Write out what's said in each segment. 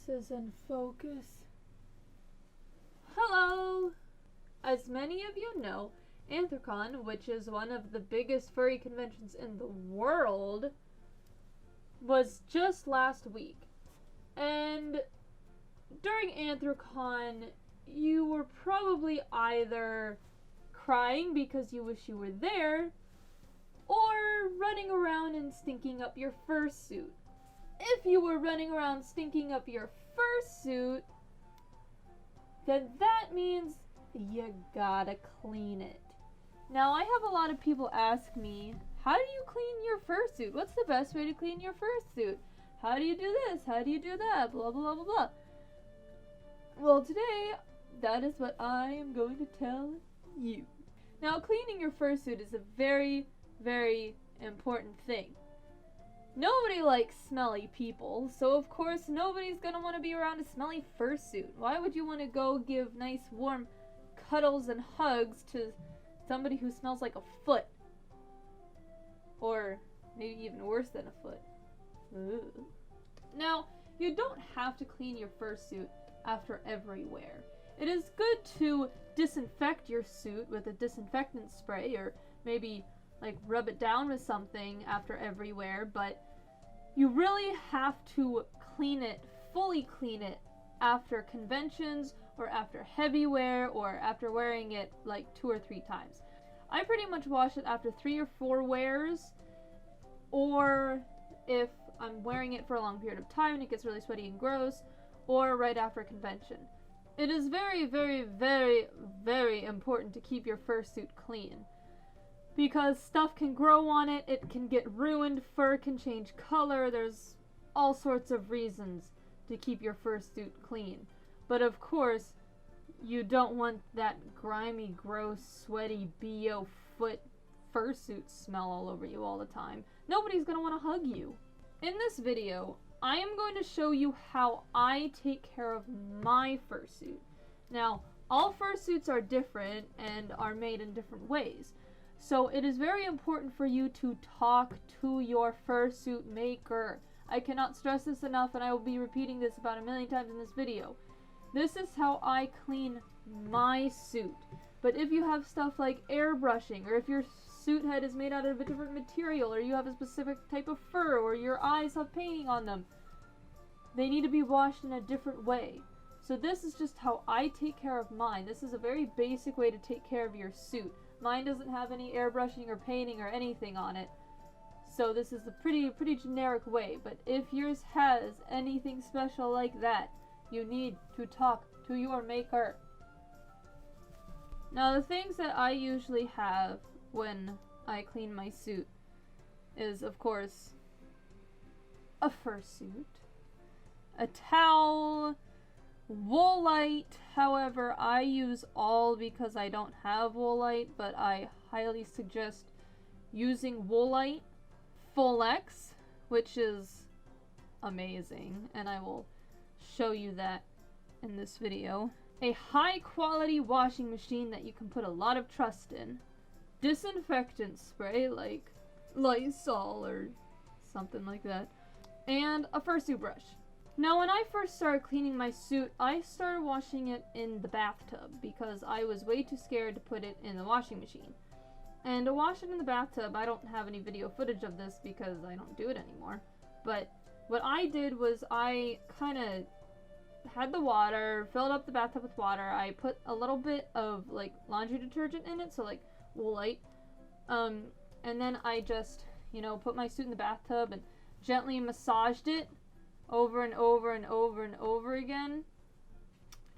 This isn't focus. Hello! As many of you know, Anthrocon, which is one of the biggest furry conventions in the world, was just last week. And during Anthrocon, you were probably either crying because you wish you were there, or running around and stinking up your fursuit. If you were running around stinking up your fursuit, then that means you gotta clean it. Now, I have a lot of people ask me, how do you clean your fursuit? What's the best way to clean your fursuit? How do you do this? How do you do that? Blah, blah, blah, blah. Well, today, that is what I am going to tell you. Now, cleaning your fursuit is a very, very important thing. Nobody likes smelly people, so of course nobody's gonna want to be around a smelly fursuit. Why would you want to go give nice warm cuddles and hugs to somebody who smells like a foot? Or maybe even worse than a foot. Ugh. Now, you don't have to clean your fursuit after every wear. It is good to disinfect your suit with a disinfectant spray, or maybe like rub it down with something after every wear, but you really have to clean it, fully clean it, after conventions or after heavy wear or after wearing it like 2 or 3 times. I pretty much wash it after 3 or 4 wears, or if I'm wearing it for a long period of time and it gets really sweaty and gross, or right after a convention. It is very, very, very, very important to keep your fursuit clean, because stuff can grow on it, it can get ruined, fur can change color, there's all sorts of reasons to keep your fursuit clean. But of course, you don't want that grimy, gross, sweaty, BO foot fursuit smell all over you all the time. Nobody's gonna want to hug you. In this video, I am going to show you how I take care of my fursuit. Now, all fursuits are different and are made in different ways. So it is very important for you to talk to your fursuit maker. I cannot stress this enough, and I will be repeating this about 1,000,000 times in this video. This is how I clean my suit. But if you have stuff like airbrushing, or if your suit head is made out of a different material, or you have a specific type of fur, or your eyes have painting on them, they need to be washed in a different way. So this is just how I take care of mine. This is a very basic way to take care of your suit. Mine doesn't have any airbrushing or painting or anything on it. So this is a pretty generic way. But if yours has anything special like that, you need to talk to your maker. Now, the things that I usually have when I clean my suit is, of course, a fursuit, a towel, woolite. However, I use all because I don't have woolite, but I highly suggest using woolite. Full-X, which is amazing, and I will show you that in this video. A high-quality washing machine that you can put a lot of trust in. Disinfectant spray like Lysol or something like that. And a fursuit brush. Now, when I first started cleaning my suit, I started washing it in the bathtub because I was way too scared to put it in the washing machine. And to wash it in the bathtub, I don't have any video footage of this because I don't do it anymore. But what I did was I kind of had the water, filled up the bathtub with water. I put a little bit of like laundry detergent in it, so like woolite. And then I just, put my suit in the bathtub and gently massaged it over and over and over and over again.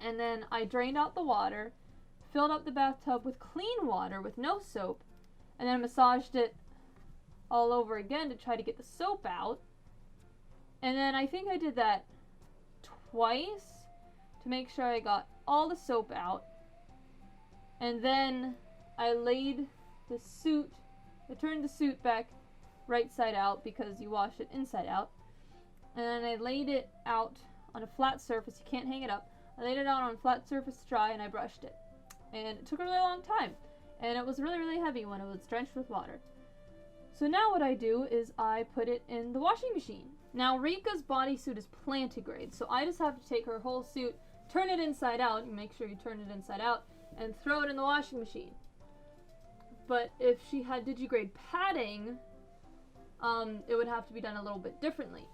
And then I drained out the water, filled up the bathtub with clean water with no soap, and then massaged it all over again to try to get the soap out. And then I think I did that twice to make sure I got all the soap out. And then I laid the suit, I turned the suit back right side out because you wash it inside out. And then I laid it out on a flat surface. You can't hang it up. I laid it out on a flat surface to dry, and I brushed it. And it took a really long time. And it was really, really heavy when it was drenched with water. So now what I do is I put it in the washing machine. Now Rika's bodysuit is plantigrade, so I just have to take her whole suit, turn it inside out, you make sure you turn it inside out, and throw it in the washing machine. But if she had digigrade padding, it would have to be done a little bit differently.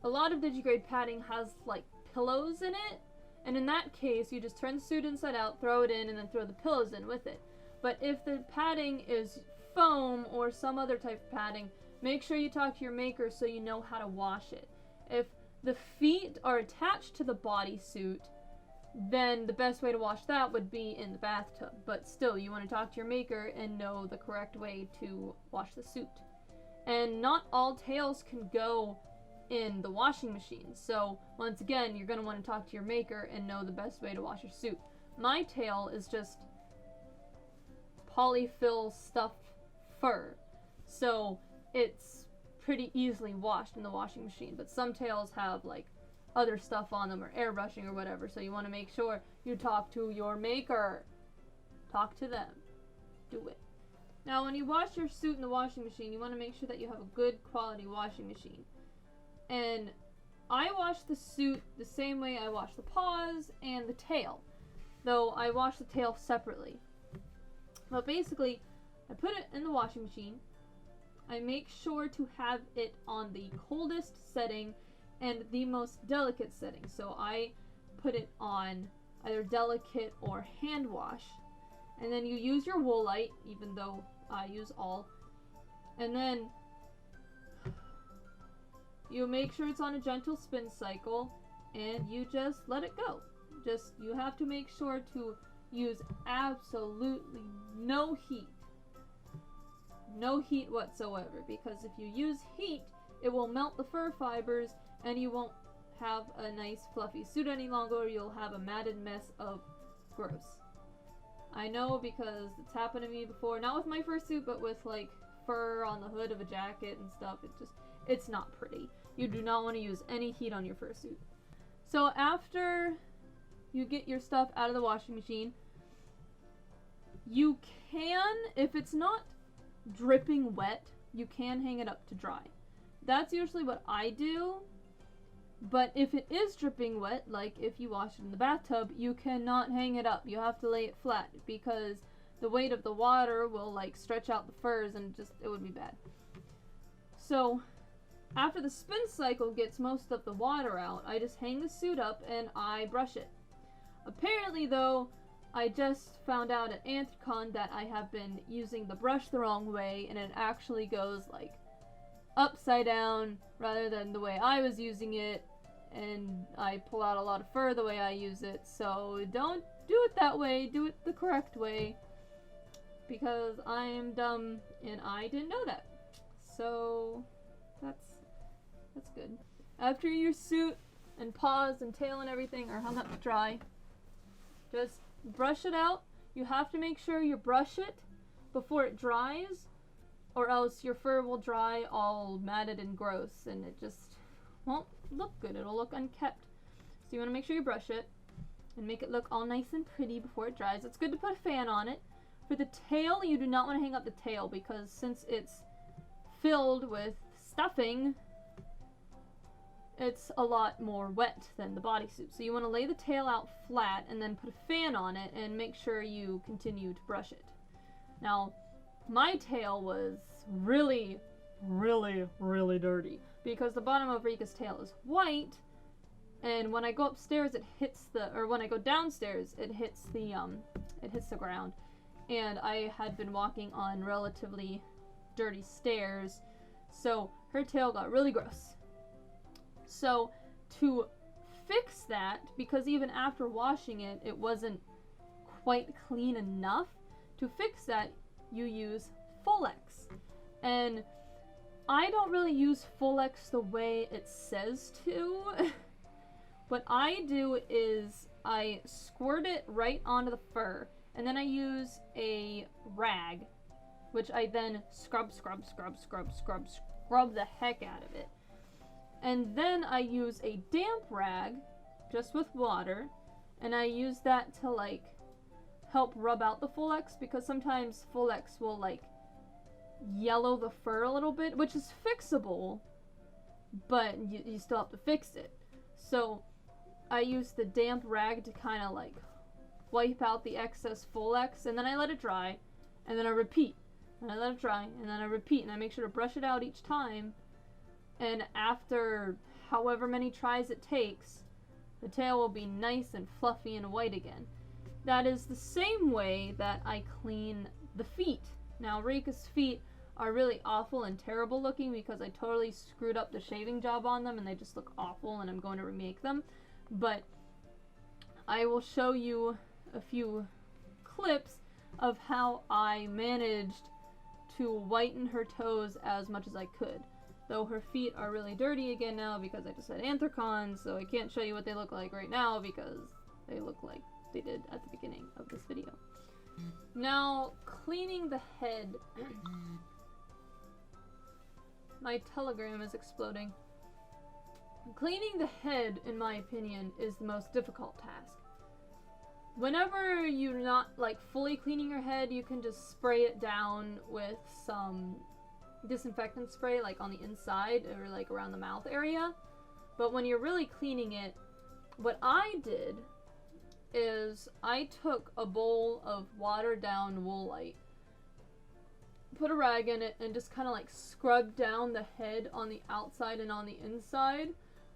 A lot of digigrade padding has like pillows in it, and in that case you just turn the suit inside out, throw it in, and then throw the pillows in with it. But if the padding is foam or some other type of padding, make sure you talk to your maker so you know how to wash it. If the feet are attached to the bodysuit, then the best way to wash that would be in the bathtub. But still, you want to talk to your maker and know the correct way to wash the suit. And not all tails can go in the washing machine. So once again, you're going to want to talk to your maker and know the best way to wash your suit. My tail is just polyfill stuffed fur, so it's pretty easily washed in the washing machine. But some tails have like other stuff on them or airbrushing or whatever, so you want to make sure you talk to your maker. Talk to them. Do it. Now when you wash your suit in the washing machine, you want to make sure that you have a good quality washing machine. And I wash the suit the same way I wash the paws and the tail, though I wash the tail separately. But basically, I put it in the washing machine. I make sure to have it on the coldest setting and the most delicate setting. So I put it on either delicate or hand wash. And then you use your Woolite, even though I use all. And then you make sure it's on a gentle spin cycle and you just let it go. You have to make sure to use absolutely no heat. No heat whatsoever, because if you use heat, it will melt the fur fibers and you won't have a nice fluffy suit any longer. You'll have a matted mess of gross. I know because it's happened to me before, not with my fursuit, but with like fur on the hood of a jacket and stuff. It's not pretty. You do not want to use any heat on your fursuit. So after you get your stuff out of the washing machine, you can, if it's not dripping wet, you can hang it up to dry. That's usually what I do. But if it is dripping wet, like if you wash it in the bathtub, you cannot hang it up. You have to lay it flat because the weight of the water will like stretch out the furs and it would be bad. So after the spin cycle gets most of the water out, I just hang the suit up and I brush it. Apparently though, I just found out at Anthrocon that I have been using the brush the wrong way, and it actually goes like upside down rather than the way I was using it, and I pull out a lot of fur the way I use it. So don't do it that way, do it the correct way, because I am dumb and I didn't know that. So that's good. After your suit and paws and tail and everything are hung up to dry, just brush it out. You have to make sure you brush it before it dries, or else your fur will dry all matted and gross and it just won't look good. It'll look unkept. So you want to make sure you brush it and make it look all nice and pretty before it dries. It's good to put a fan on it. For the tail, you do not want to hang up the tail because since it's filled with stuffing, it's a lot more wet than the bodysuit. So you want to lay the tail out flat and then put a fan on it and make sure you continue to brush it. Now, my tail was really, really, really dirty because the bottom of Rika's tail is white, and when I go upstairs it hits when I go downstairs it hits the ground. And I had been walking on relatively dirty stairs, so her tail got really gross. So to fix that, because even after washing it, it wasn't quite clean enough, to fix that, you use Full-X. And I don't really use Full-X the way it says to. What I do is I squirt it right onto the fur, and then I use a rag, which I then scrub the heck out of it. And then I use a damp rag, just with water, and I use that to like help rub out the Full-X, because sometimes Full-X will like yellow the fur a little bit, which is fixable, but you still have to fix it. So I use the damp rag to kind of like wipe out the excess Folex, and then I let it dry, and then I repeat. And I let it dry, and then I repeat, and I make sure to brush it out each time. And after however many tries it takes, the tail will be nice and fluffy and white again. That is the same way that I clean the feet. Now, Rika's feet are really awful and terrible looking because I totally screwed up the shaving job on them and they just look awful, and I'm going to remake them. But I will show you a few clips of how I managed to whiten her toes as much as I could. Though her feet are really dirty again now because I just had anthracons, so I can't show you what they look like right now because they look like they did at the beginning of this video. Now, cleaning the head. My telegram is exploding. Cleaning the head, in my opinion, is the most difficult task. Whenever you're not like fully cleaning your head, you can just spray it down with some disinfectant spray like on the inside or like around the mouth area. But when you're really cleaning it, what I did is I took a bowl of watered down woolite, put a rag in it, and just kind of like scrubbed down the head on the outside and on the inside,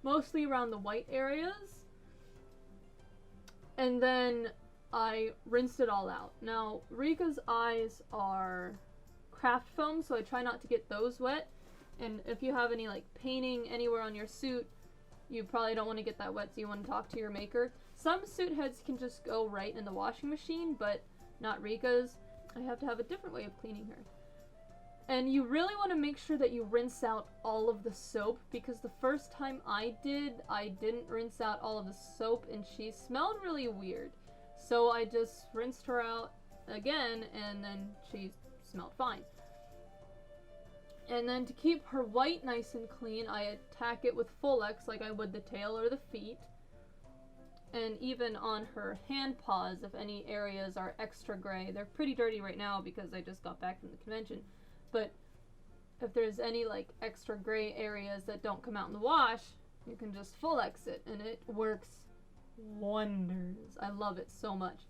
mostly around the white areas. And then I rinsed it all out. Now, Rika's eyes are craft foam, so I try not to get those wet. And if you have any like painting anywhere on your suit, you probably don't want to get that wet, so you want to talk to your maker. Some suit heads can just go right in the washing machine, but not Rika's. I have to have a different way of cleaning her. And you really want to make sure that you rinse out all of the soap, because the first time I didn't rinse out all of the soap and she smelled really weird. So I just rinsed her out again and then she smelled fine. And then to keep her white nice and clean, I attack it with Folex like I would the tail or the feet. And even on her hand paws, if any areas are extra gray. They're pretty dirty right now because I just got back from the convention. But if there's any like extra gray areas that don't come out in the wash, you can just Folex it and it works wonders. I love it so much.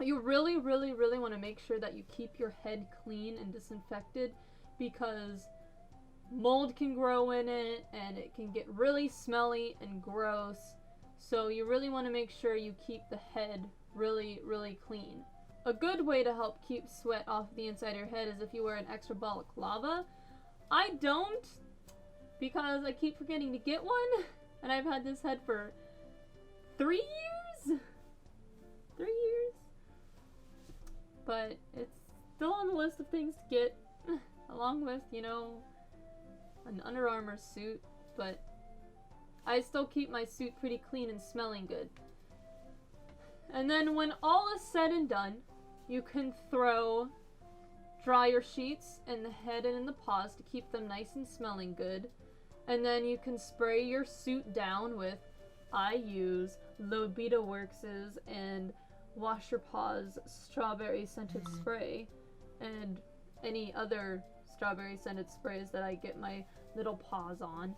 You really want to make sure that you keep your head clean and disinfected, because mold can grow in it and it can get really smelly and gross. So you really want to make sure you keep the head really clean. A good way to help keep sweat off the inside of your head is if you wear an extra balaclava. I don't, because I keep forgetting to get one, and I've had this head for 3 years? 3 years? But it's still on the list of things to get, along with, you know, an Under Armour suit, but I still keep my suit pretty clean and smelling good. And then when all is said and done, you can throw dryer sheets in the head and in the paws to keep them nice and smelling good. And then you can spray your suit down with, I use Lobita Works' and Wash Your Paws strawberry scented spray, and any other strawberry scented sprays that I get my little paws on.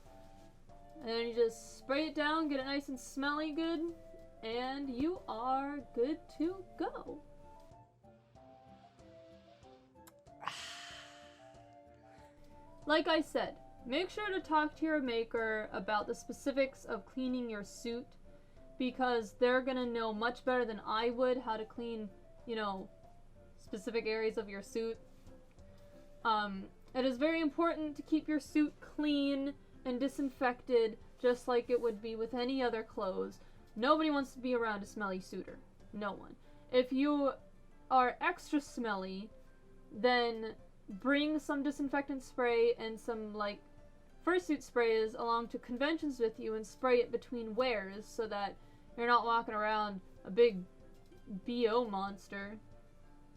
And then you just spray it down, get it nice and smelly good, and you are good to go. Like I said, make sure to talk to your maker about the specifics of cleaning your suit, because they're gonna know much better than I would how to clean, you know, specific areas of your suit. It is very important to keep your suit clean and disinfected, just like it would be with any other clothes. Nobody wants to be around a smelly suitor. No one. If you are extra smelly, then bring some disinfectant spray and some like fursuit sprays along to conventions with you and spray it between wears so that you're not walking around a big BO monster.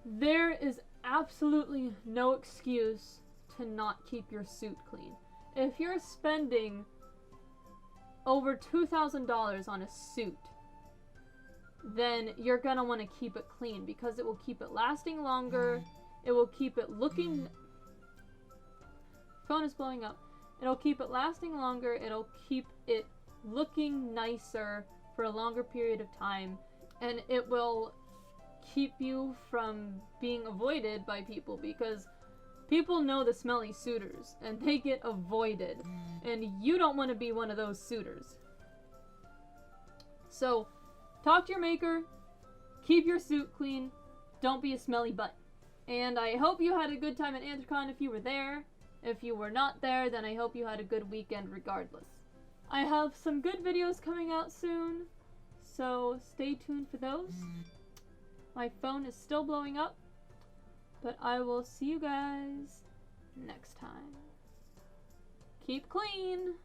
There is absolutely no excuse to not keep your suit clean. If you're spending over $2,000 on a suit, then you're gonna want to keep it clean because it will keep it lasting longer. It will keep it looking... Phone is blowing up. It'll keep it lasting longer. It'll keep it looking nicer for a longer period of time. And it will keep you from being avoided by people because people know the smelly suitors and they get avoided. And you don't want to be one of those suitors. So, talk to your maker. Keep your suit clean. Don't be a smelly butt. And I hope you had a good time at Anthrocon if you were there. If you were not there, then I hope you had a good weekend regardless. I have some good videos coming out soon, so stay tuned for those. My phone is still blowing up, but I will see you guys next time. Keep clean!